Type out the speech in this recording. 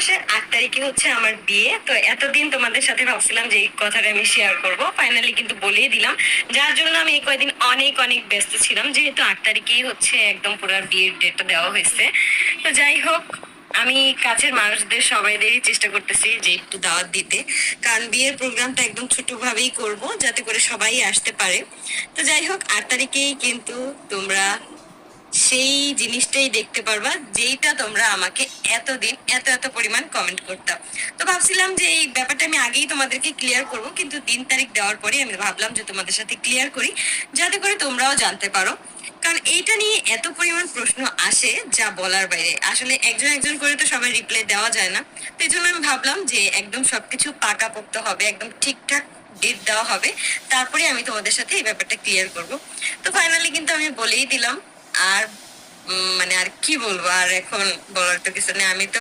মাসের 8 তারিখে হচ্ছে আমার বিয়ে। তো এতদিন তোমাদের সাথে ভাবছিলাম যে এই কথাটা আমি শেয়ার করব, ফাইনালি কিন্তু বলেই দিলাম। যার জন্য আমি এই কয়েকদিন অনেক অনেক ব্যস্ত ছিলাম, যেহেতু 8 তারিখেই হচ্ছে একদম পুরো বিয়ের ডেটটা দেওয়া হয়েছে। তো যাই হোক, আমি কাছের মানুষদের সবাইদেরই চেষ্টা করতেছি যে একটু দাওয়াত দিতে, কারণ বিয়ের প্রোগ্রামটা একদম ছোট ভাবেই করব, যাতে করে সবাই আসতে পারে। তো যাই হোক, 8 তারিখেই কিন্তু তোমরা সেই জিনিসটাই দেখতে পারবা যেইটা তোমরা আমাকে এতদিন এত এত পরিমাণ কমেন্ট করতাম। তো ভাবছিলাম যে এই ব্যাপারটা আমি আগেই তোমাদেরকে ক্লিয়ার করব, কিন্তু দিন তারিখ দেওয়ার পরে আমি ভাবলাম যে তোমাদের সাথে ক্লিয়ার করি, যাতে করে তোমরাও জানতে পারো। কারণ এইটা নিয়ে এত পরিমাণ প্রশ্ন আসে যা বলার বাইরে, আসলে একজন একজন করে তো সবাই রিপ্লাই দেওয়া যায় না। তো এই জন্য আমি ভাবলাম যে একদম সবকিছু পাকাপোক্ত হবে, একদম ঠিকঠাক ডেট দেওয়া হবে, তারপরে আমি তোমাদের সাথে এই ব্যাপারটা ক্লিয়ার করব। তো ফাইনালি কিন্তু আমি বলেই দিলাম। আর মানে আর কি বলবো, আর এখন বলার তো কিছু নেই। আমি তো